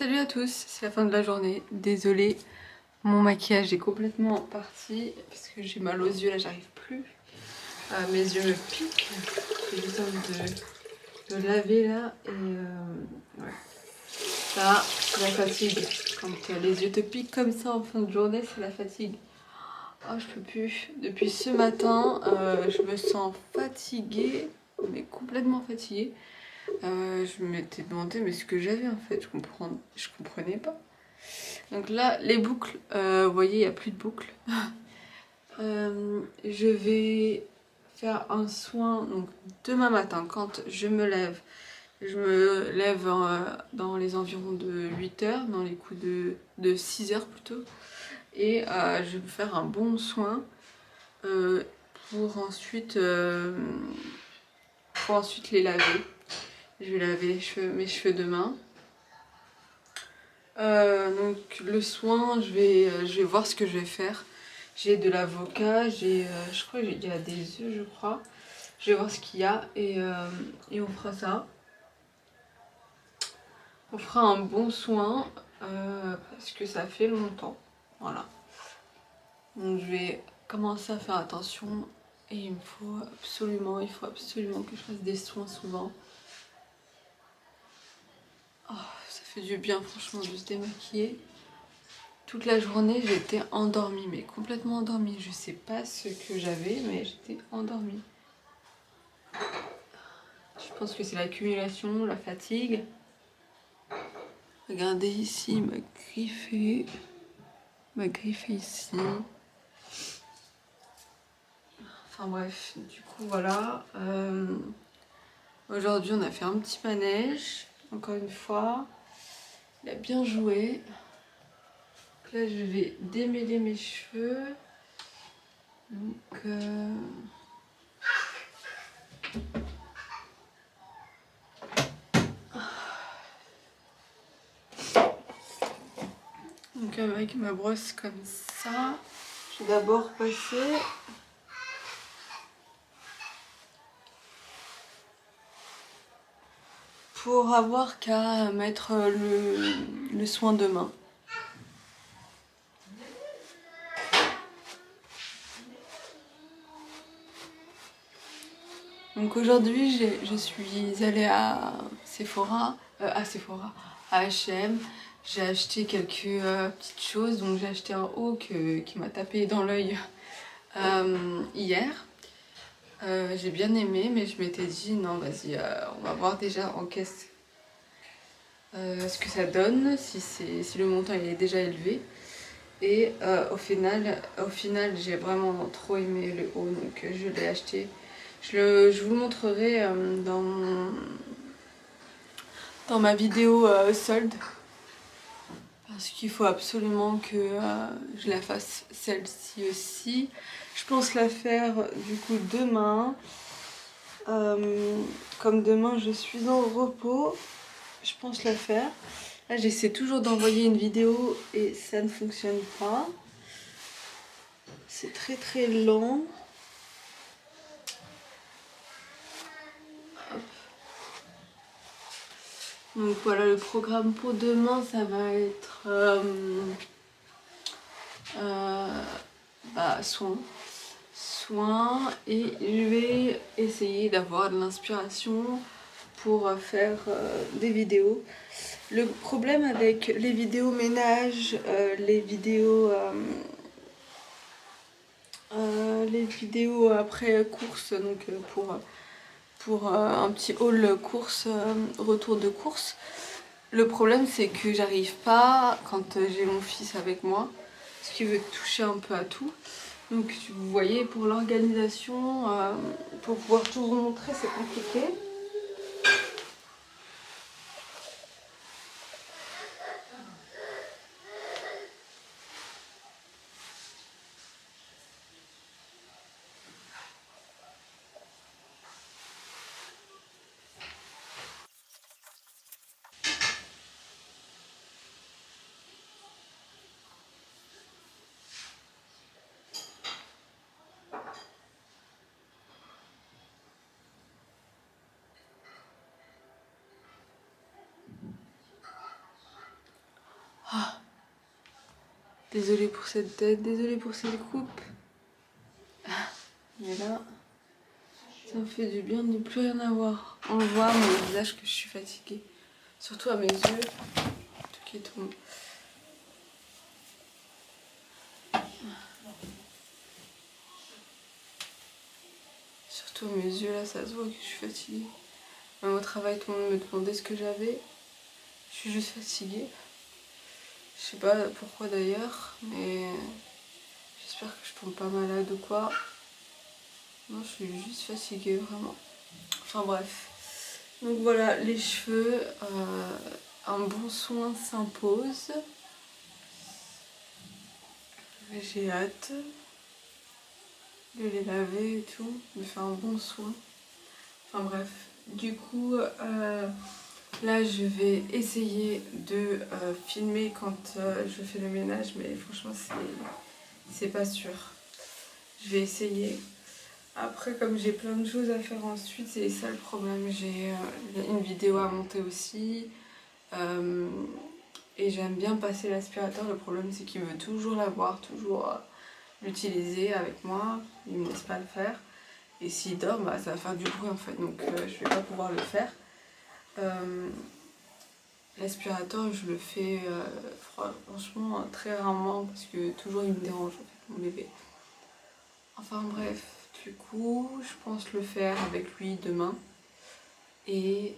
Salut à tous, c'est la fin de la journée. Désolée, mon maquillage est complètement parti parce que j'ai mal aux yeux là, j'arrive plus. Mes yeux me piquent. J'ai juste envie de laver là et ouais. Ça, c'est la fatigue. Quand les yeux te piquent comme ça en fin de journée, c'est la fatigue. Oh, je peux plus. Depuis ce matin, je me sens fatiguée, mais complètement fatiguée. Je m'étais demandé mais ce que j'avais en fait, je comprenais pas. Donc là, les boucles, vous voyez, il n'y a plus de boucles. Je vais faire un soin donc demain matin quand je me lève. Je me lève dans les environs de 8 heures, dans les coups de 6 heures plutôt. Et je vais faire un bon soin pour ensuite les laver. Je vais laver mes cheveux demain. Donc le soin, je vais voir ce que je vais faire. J'ai de l'avocat, je crois qu'il y a des œufs, je crois. Je vais voir ce qu'il y a et on fera ça. On fera un bon soin parce que ça fait longtemps. Voilà. Donc je vais commencer à faire attention et il faut absolument que je fasse des soins souvent. Oh, ça fait du bien franchement de se démaquiller. Toute la journée, j'étais endormie, mais complètement endormie. Je sais pas ce que j'avais, mais j'étais endormie. Je pense que c'est l'accumulation, la fatigue. Regardez ici, il m'a griffé ici. Enfin bref, du coup voilà. Aujourd'hui, on a fait un petit manège, encore une fois. Il a bien joué. Donc là, je vais démêler mes cheveux. Donc... Donc avec ma brosse comme ça, je vais d'abord passer pour avoir qu'à mettre le soin de main. Donc aujourd'hui, je suis allée à Sephora, à H&M. J'ai acheté quelques petites choses. Donc j'ai acheté un haut qui m'a tapé dans l'œil hier. J'ai bien aimé, mais je m'étais dit non, vas-y, on va voir déjà en caisse ce que ça donne, si le montant il est déjà élevé. Et au final j'ai vraiment trop aimé le haut, donc je l'ai acheté. Je vous le montrerai dans ma vidéo solde. Parce qu'il faut absolument que je la fasse celle-ci aussi. Je pense la faire du coup demain. Comme demain je suis en repos, je pense la faire. Là j'essaie toujours d'envoyer une vidéo et ça ne fonctionne pas. C'est très très lent. Hop. Donc voilà, le programme pour demain, ça va être soin et je vais essayer d'avoir de l'inspiration pour faire des vidéos. Le problème avec les vidéos ménage, les vidéos après course, donc pour un petit haul course, retour de course. Le problème c'est que j'arrive pas quand j'ai mon fils avec moi, parce qu'il veut toucher un peu à tout. Donc vous voyez, pour l'organisation, pour pouvoir tout vous montrer, c'est compliqué. Ah. Désolée pour cette tête, désolée pour cette coupe. Mais là, ça me fait du bien de ne plus rien avoir. On voit à mon visage que je suis fatiguée. Surtout à mes yeux, tout qui tombe. Surtout à mes yeux, là, ça se voit que je suis fatiguée. Même au travail, tout le monde me demandait ce que j'avais. Je suis juste fatiguée. Je sais pas pourquoi d'ailleurs, mais j'espère que je tombe pas malade ou quoi. Non, je suis juste fatiguée, vraiment. Enfin bref. Donc voilà, les cheveux, un bon soin s'impose. J'ai hâte de les laver et tout, de faire un bon soin. Enfin bref, du coup, là je vais essayer de filmer quand je fais le ménage, mais franchement c'est pas sûr. Je vais essayer. Après, comme j'ai plein de choses à faire ensuite, c'est ça le problème. J'ai une vidéo à monter aussi. Et j'aime bien passer l'aspirateur. Le problème, c'est qu'il veut toujours l'avoir, toujours l'utiliser avec moi. Il me laisse pas le faire. Et s'il dort, bah, ça va faire du bruit en fait. Donc je vais pas pouvoir le faire. L'aspirateur, je le fais franchement très rarement parce que toujours il me dérange en fait, mon bébé. Enfin bref, du coup, je pense le faire avec lui demain. Et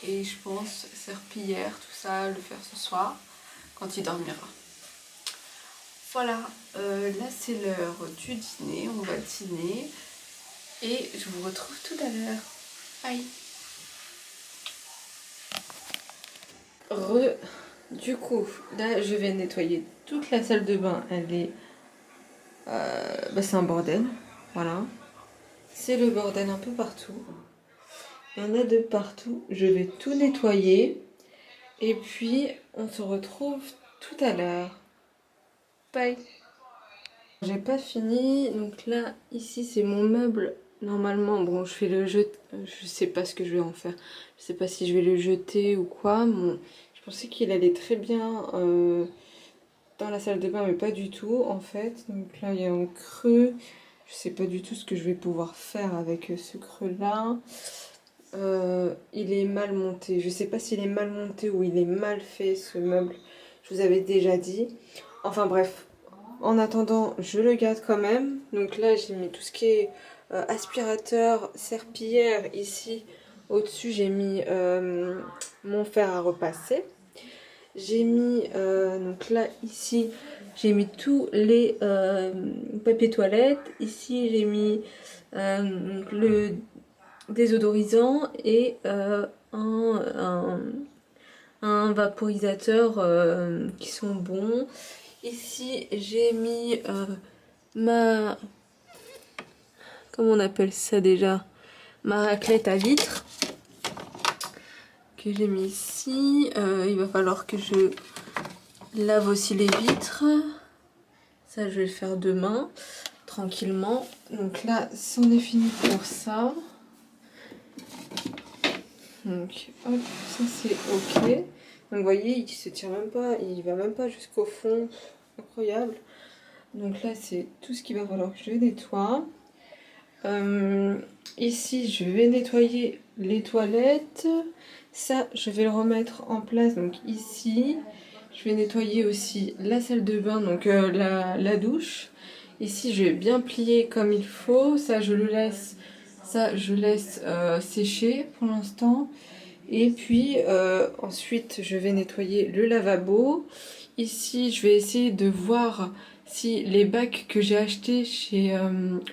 je pense serpillière, tout ça, le faire ce soir, quand il dormira. Voilà, là c'est l'heure du dîner, on va dîner. Et je vous retrouve tout à l'heure. Bye. Du coup, là je vais nettoyer toute la salle de bain. Elle est... c'est un bordel, voilà. C'est le bordel un peu partout. Il y en a de partout. Je vais tout nettoyer. Et puis, on se retrouve tout à l'heure. Bye. J'ai pas fini. Donc là, ici, c'est mon meuble. Normalement, bon, je fais le jeter. Je sais pas ce que je vais en faire. Je sais pas si je vais le jeter ou quoi. Bon, je pensais qu'il allait très bien dans la salle de bain, mais pas du tout, en fait. Donc là, il y a un creux. Je sais pas du tout ce que je vais pouvoir faire avec ce creux-là. Il est mal monté. Je sais pas s'il est mal monté ou il est mal fait ce meuble. Je vous avais déjà dit. Enfin bref. En attendant, je le garde quand même. Donc là, j'ai mis tout ce qui est aspirateur, serpillière. Ici, au-dessus, j'ai mis mon fer à repasser. J'ai mis, donc là, ici, j'ai mis tous les papiers toilettes. Ici, j'ai mis le désodorisant et un vaporisateur qui sont bons. Ici j'ai mis ma... comment on appelle ça déjà? Ma raclette à vitres que j'ai mis ici. Il va falloir que je lave aussi les vitres. Ça je vais le faire demain tranquillement. Donc là c'en est fini pour ça. Donc hop, ça c'est ok. Donc vous voyez, il se tire même pas, il va même pas jusqu'au fond. Incroyable. Donc là c'est tout ce qu'il va falloir que je nettoie. Ici je vais nettoyer les toilettes. Ça je vais le remettre en place. Donc ici je vais nettoyer aussi la salle de bain, donc la douche. Ici je vais bien plier comme il faut. Ça je le laisse. Ça je laisse sécher pour l'instant. Et puis ensuite je vais nettoyer le lavabo. Ici je vais essayer de voir si les bacs que j'ai achetés chez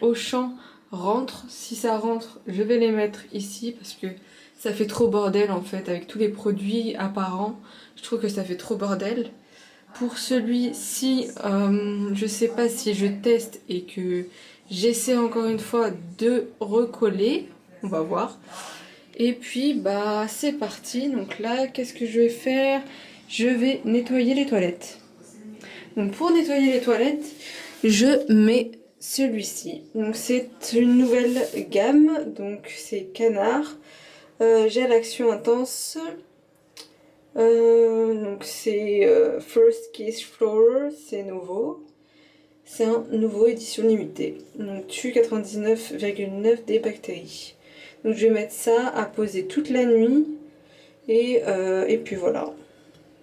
Auchan rentrent. Si ça rentre, je vais les mettre ici parce que ça fait trop bordel en fait avec tous les produits apparents. Je trouve que ça fait trop bordel. Pour celui-ci, je sais pas si je teste et que j'essaie encore une fois de recoller. On va voir. Et puis bah c'est parti. Donc là, qu'est-ce que je vais faire? Je vais nettoyer les toilettes. Donc pour nettoyer les toilettes, je mets celui-ci. Donc c'est une nouvelle gamme. Donc c'est Canard. Gel Action Intense. Donc c'est First Kiss Flower, c'est nouveau. C'est un nouveau édition limitée. Donc tue 99,9 des bactéries. Donc je vais mettre ça à poser toute la nuit. Et puis voilà.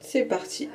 C'est parti.